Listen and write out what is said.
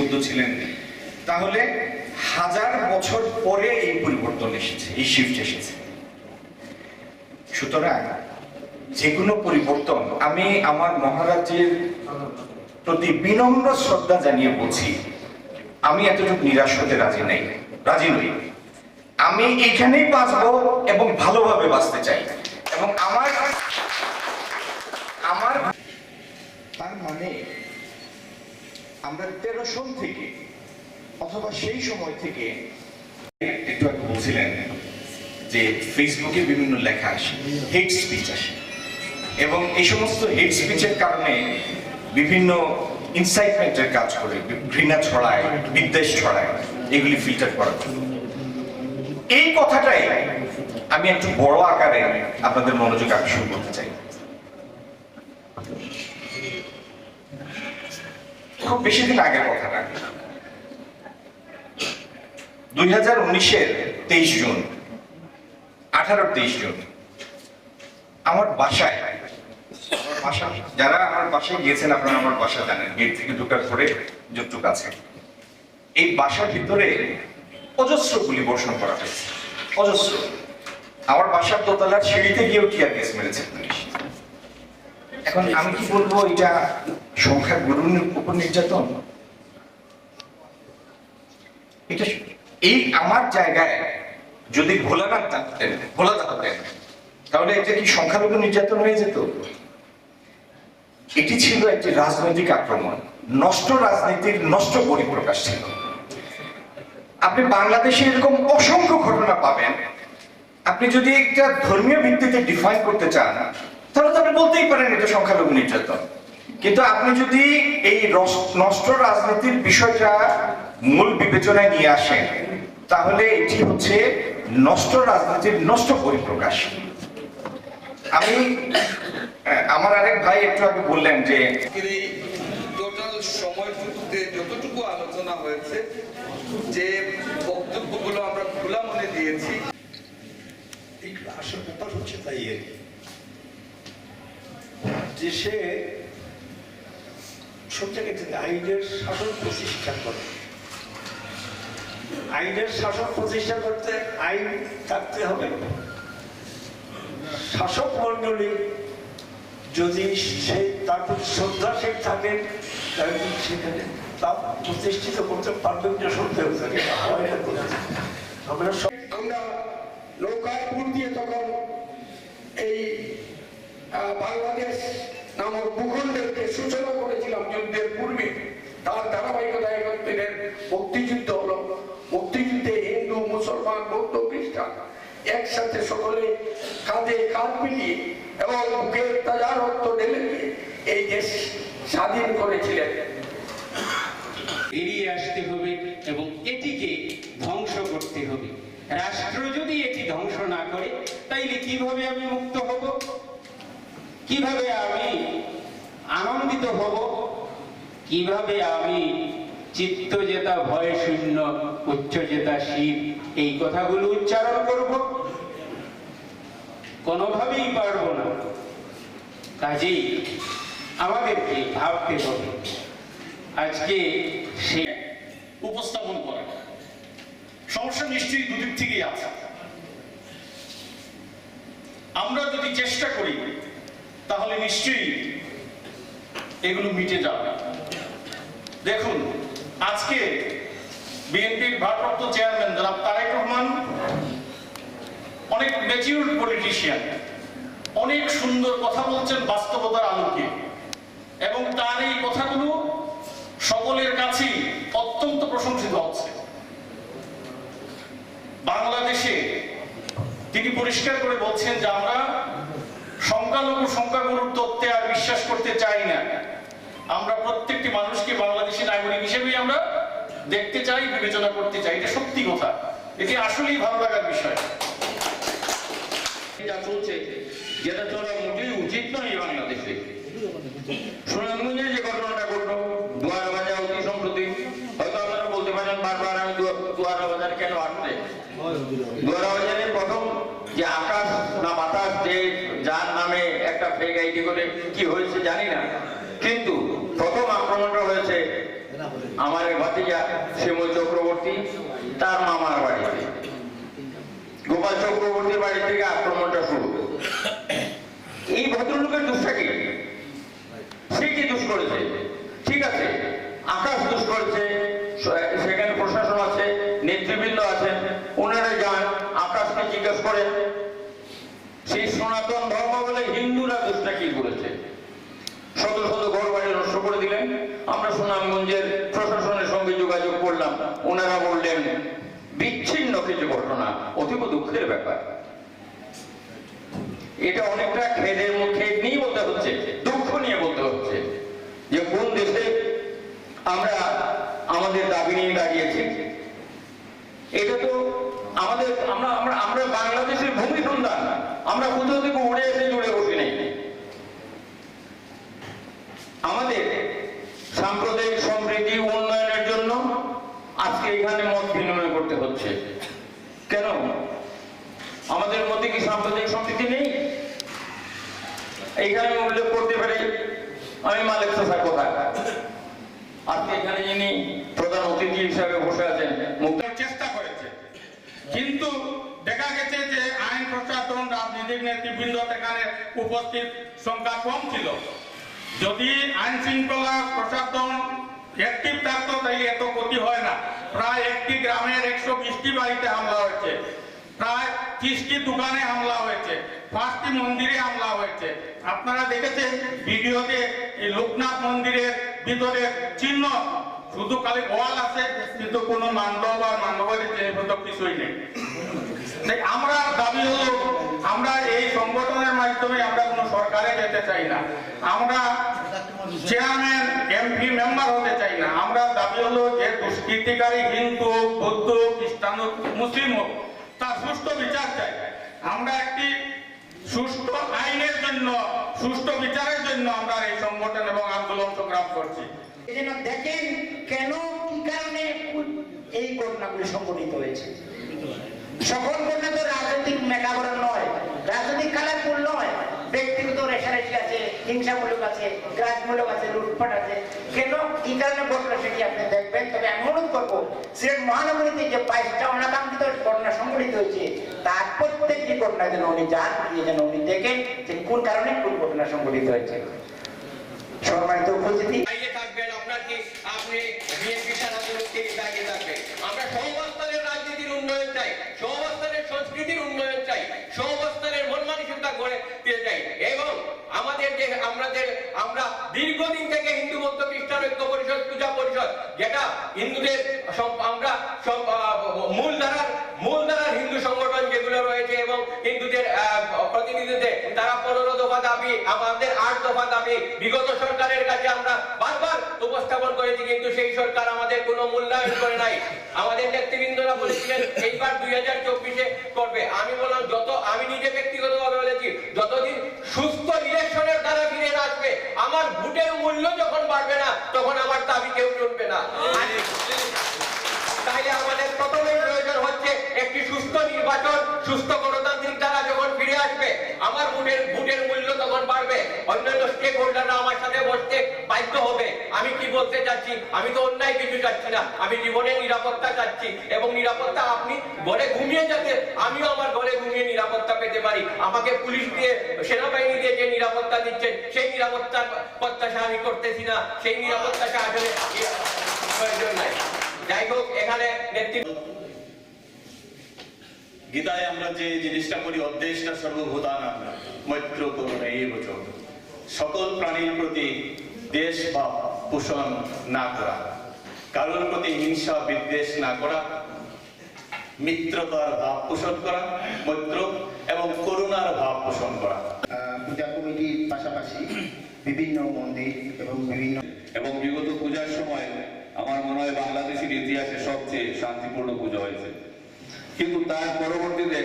দেশবন্ধু ছিলেন, তাহলে 1000 বছর পরে এই পরিবর্তন এসেছে, এই শিফট এসেছে। সুতরাং যে কোনো পরিবর্তন, আমি আমার মহারাজের প্রতি বিনম্র শ্রদ্ধা জানিয়ে বলছি, আমি এতটুকু নিরাশ হতে রাজি নই। আমি এখানেই বাঁচবো এবং ভালোভাবে বাঁচতে চাই। এবং আমার তার মানে আমরা 13 সন থেকে অথবা সেই সময় থেকে, একটু আগে বলছিলেন যে ফেসবুকে বিভিন্ন লেখা আসে, হেট স্পিচ আসে, এবং এই সমস্ত হেট স্পিচের কারণে বিভিন্ন ইনসাইটমেন্টের কাজ করে, ঘৃণা ছড়ায়, বিদ্বেষ ছড়ায়, এগুলি ফিল্টার করা। এই কথাটাই আমি একটু বড় আকারে আপনাদের মনোযোগ আকর্ষণ করতে চাই। খুব বেশি দিন আগের কথা না, 2019-এর 23 জুন, 18-23 জুন আমার বাসায়, যারা আমার বাসায় গিয়েছেন আপনারা আমার বাসা জানেন, গেট থেকে ঢোকার পরে যতটুকু আছে, এই বাসার ভিতরে অজস্র গুলি বর্ষণ করা হয়েছে, অজস্র। আমার বাসার দোতলার সিঁড়িতে গিয়েও টিয়ার গ্যাস মেরেছে পুলিশ। এখন আমি কি বলবো, এটা সংখ্যাগুরুর উপর নির্যাতন? এটা এই আমার জায়গায় যদি ভোলানাথ থাকতেন, তাহলে এটা কি সংখ্যালঘু নির্যাতন হয়ে যেত? এটি ছিল একটি রাজনৈতিক আক্রমণ, নষ্ট রাজনীতির নষ্ট পরিপ্রকাশ ছিল। আপনি বাংলাদেশে এরকম অসংখ্য ঘটনা পাবেন। আপনি যদি একটা ধর্মীয় ভিত্তিতে ডিফাইন করতে চান, তাহলে তো আপনি বলতেই পারেন এটা সংখ্যালঘু নির্যাতন। কিন্তু আপনি যদি এই নষ্ট রাজনীতির বিষয়টা মূল বিবেচনায় নিয়ে আসেন, তাহলে এটি হচ্ছে নষ্ট রাজনীতির নষ্ট পরিপ্রকাশ। আমি আমার আরেক ভাই একটু আগে বললেন যে টোটাল সময়টুকুতে যতটুকু আলোচনা হয়েছে, যে বক্তব্যগুলো আমরা খোলা মনে দিয়েছি, আসল ব্যাপার হচ্ছে তাই দেশে সব জায়গায় আইনের শাসন প্রতিষ্ঠা করে। আইনের শাসন প্রতিষ্ঠা করতে আইন থাকতে হবে। শাসক মন্ডলী যদি তার প্রতি শ্রদ্ধাশীল থাকেন, সেখানে তা প্রতিষ্ঠিত করতে পারবেন না। সত্যি আমরা নৌকায় পুর দিয়ে তখন এই বাংলাদেশ নামক ভূখণ্ডের সূচনা করেছিলাম যুদ্ধের পূর্বে। তার ধারাবাহিকতায় একত্রের মুক্তিযুদ্ধ হলো। মুক্তিযুদ্ধে হিন্দু, মুসলমান, বৌদ্ধ, খ্রিস্টান একসাথে সকলে কাঁধে কাঁধ মিলিয়ে এবং বুকের তাজা রক্ত ঢেলে দিয়ে এই দেশ স্বাধীন করেছিলেন। এড়িয়ে আসতে হবে এবং এটিকে ধ্বংস করতে হবে। রাষ্ট্র যদি এটি ধ্বংস না করে, তাইলে কিভাবে আমি মুক্ত হব? কিভাবে আমি আনন্দিত হব? কিভাবে আমি চিত্তজেতা ভয় শূন্য উচ্চজেতা শিব এই কথাগুলো উচ্চারণ করব? কোনোভাবেই পারব না। কাজেই আমাদেরকে ভাবতে হবে। আজকে সে উপস্থাপন করা সমস্যা নিশ্চয়ই দুদিক থেকেই আছে। আমরা যদি চেষ্টা করি তাহলে নিশ্চয়ই এগুলো মিটে যাবে। দেখুন, আজকে বিএনপির ভারপ্রাপ্ত চেয়ারম্যান জনাব তারেক রহমান অনেক ম্যাচিউর পলিটিশিয়ান, অনেক সুন্দর কথা বলছেন বাস্তবতার আলোকে, এবং তার এই কথাগুলো সকলের কাছেই অত্যন্ত প্রশংসিত হচ্ছে। বাংলাদেশে তিনি পরিষ্কার করে বলছেন যে আমরা সংখ্যালঘু সংখ্যাগুরুর তত্ত্বে আর বিশ্বাস করতে চাই না। আমরা প্রত্যেকটি মানুষকে বাংলাদেশী নাগরিক হিসেবেই আমরা দেখতে চাই, বিবেচনা করতে চাই। এটা সত্যি কথা, এটি আসলেই ভালো লাগার বিষয়। যা চলছে, যেটা চলা মোটেই উচিত নয় বাংলাদেশে। সুনামগঞ্জে যে ঘটনাটা ঘটলো দুয়ারা বাজার অতি সম্প্রতি, হয়তো আপনারা বলতে পারেন বারবার আমি দুয়ারা বাজার কেন আসছে। দুয়ারা বাজারের প্রথম যে আকাশ না বাতাস, যে যার নামে একটা ফেক আইডি করে কি হয়েছে জানি না, কিন্তু প্রথম আক্রমণটা হয়েছে আমার এক ভাতিজা শ্যামল চক্রবর্তী তার মামার বাড়িতে, গোপাল চক্রবর্তীর বাড়ি থেকে আক্রমণটা শুরু। এই ভদ্রলোকের দোষটা কি? সে কি দোষ করেছে? ঠিক আছে, আকাশ দোষ করেছে, সেখানে প্রশাসন আছে, নেতৃবৃন্দ আছেন, ওনারা যান, আকাশকে জিজ্ঞেস করেন সেই সনাতন ধর্ম বলে হিন্দুরা দোষটা কি করেছে। শত শত ঘর বাড়ি নষ্ট করে দিলেন। আমরা সুনামগঞ্জের প্রশাসনের সঙ্গে যোগাযোগ করলাম, ওনারা বললেন বিচ্ছিন্ন কিছু ঘটনা, অতীব দুঃখের ব্যাপার। এটা অনেকটা খেদের মুখে নিয়ে বলতে হচ্ছে, দুঃখ নিয়ে বলতে হচ্ছে যে কোন দেশে আমরা আমাদের দাবি নিয়ে দাঁড়িয়েছি। এটা তো আমাদের আমরা বাংলাদেশের ভূমি সন্তান, আমরা কোথাও থেকে উড়ে এসে জুড়ে বসি নাই। আমাদের সাম্প্রদায়িক সম্প্রীতি উন্নয়নের জন্য আজকে এখানে মত বিনিময় করতে হচ্ছে। কেন? আমাদের মধ্যে কি সাম্প্রদায়িক সম্প্রীতি নেই? এইখানে আমি উল্লেখ করতে পারি, আমি মালিক চাচার কথা। আজকে এখানে যিনি প্রধান অতিথি হিসাবে বসে আছেন, মুক্তার চেষ্টা করেছে, কিন্তু দেখা গেছে যে আইন প্রশাসন, রাজনৈতিক নেতৃবৃন্দ এখানে উপস্থিত সংখ্যা কম ছিল। যদি আইন শৃঙ্খলা প্রশাসন অ্যাক্টিভ থাকতো তাহলে এত ক্ষতি হয় না। প্রায় একটি গ্রামের 120টি বাড়িতে হামলা হয়েছে, প্রায় 30টি দোকানে হামলা হয়েছে, 5টি মন্দিরে হামলা হয়েছে। আপনারা দেখেছেন ভিডিওতে এই লোকনাথ মন্দিরের ভিতরে চিহ্ন, শুধু খালি ওয়াল আছে, কিন্তু কোনো মান্ডব আর মান্ডবের কিছুই নেই। তাই আমরা দাবি হলো, আমরা এই সংগঠনের মাধ্যমে আমরা কোনো সরকারে যেতে চাই না, আমরা চেয়ারম্যান এমপি মেম্বার হতে চাই না। আমরা দাবি হলো যে দুষ্কৃতিকারী হিন্দু, বৌদ্ধ, খ্রিস্টান, মুসলিম হোক, তার সুষ্ঠু বিচার চাই। আমরা একটি সুষ্ঠু আইনের জন্য, সুষ্ঠু বিচারের জন্য আমরা এই সংগঠন এবং আন্দোলন সংগ্রাম করছি। যেন দেখেন কেন, কি কারণে এই ঘটনাগুলি সংঘটিত হয়েছে। সকল ঘটনা তো রাজনৈতিক মেকাবরণ নয়, রাজনৈতিক কালারফুল নয়, ব্যক্তিগত রেশারেশি আছে, হিংসামূলক আছে, গ্রাজমূলক আছে, লুটপাট আছে। কেন, কি কারণে ঘটনা সেটি আপনি দেখবেন। তবে আমি অনুরোধ করবো, সিলেট মহানগরীতে যে 22টা অনাকাঙ্ক্ষিত ঘটনা সংঘটিত হয়েছে, তার প্রত্যেকটি ঘটনা যেন উনি যান, যেন উনি দেখেন যে কোন কারণে কোন ঘটনা সংঘটিত হয়েছে। সম্মানিত উপস্থিতি, থাকবেন আপনার কি আপনি বিএনপি সাধারণকে দাঁড়িয়ে থাকবেন। আমরা সহবস্থানের রাজনীতির উন্নয়ন চাই, সহবস্থানের সংস্কৃতির উন্নয়ন চাই, সহবস্থানের মন মানসিকতা গড়ে দিতে চাই। এবং আমাদের যে আমরা দীর্ঘদিন থেকে হিন্দু বৌদ্ধ খ্রিস্টান ঐক্য পরিষদ, পূজা পরিষদ, যেটা হিন্দুদের আমরা মূলধারার হিন্দু সংগঠন যেগুলো রয়েছে এবং হিন্দুদের প্রতিনিধিদের, তারা 15 দফা দাবি, আমাদের 8 দফা দাবি বিগত সরকারের কাছে আমরা বারবার উপস্থাপন করেছি, কিন্তু সেই সরকার আমাদের কোনো মূল্যায়ন করে নাই। আমাদের নেতৃবৃন্দরা বলেছিলেন এইবার 2024-এ করবে। আমি বললাম, আমি নিজে ব্যক্তিগতভাবে বলেছি, যতদিন সুস্থ ইলেকশনের দ্বারা ফিরে আসবে, আমার ভোটের মূল্য যখন বাড়বে না, তখন আমার দাবি কেউ শুনবে না। তাইলে আমাদের প্রথমেই প্রয়োজন হচ্ছে একটি সুস্থ নির্বাচন, সুস্থ গণতান্ত্রিক দ্বারা যখন ফিরে আসবে, আমার ভোটের মূল্য তখন বাড়বে। অন্যান্য স্টেক হোল্ডাররা আমার সাথে বসতে বাধ্য হবে। আমি কি বলতে চাচ্ছি, আমি তো অন্যায় কিছু চাচ্ছি না, আমি জীবনের নিরাপত্তা চাচ্ছি। এবং নিরাপত্তা আপনি ঘরে ঘুমিয়ে যাতে আমিও আমার ঘরে ঘুমিয়ে নিরাপত্তা পেতে পারি। আমাকে পুলিশ দিয়ে, সেনাবাহিনী দিয়ে যে নিরাপত্তা দিচ্ছেন, সেই নিরাপত্তার প্রত্যাশা আমি করতেছি না, সেই নিরাপত্তাটা আসলে প্রয়োজন নাই। যাই হোক, এখানে নেতৃত্ব গীতায় আমরা যে জিনিসটা করি, অদ্দেশটা সর্বভূতানাং মৈত্র করুণা এব চ, সকল প্রাণীর প্রতি দেশ ভাব পোষণ না করা, কারোর প্রতি হিংসা বিদ্বেষ না করা, মিত্রতার ভাব পোষণ করা, মৈত্র এবং করুণার ভাব পোষণ করা। পূজা কমিটির পাশাপাশি বিভিন্ন মন্দির এবং বিগত পূজার সময় আমার মনে হয় বাংলাদেশের ইতিহাসে সবচেয়ে শান্তিপূর্ণ পূজা হয়েছে। কিন্তু তার পরবর্তীতে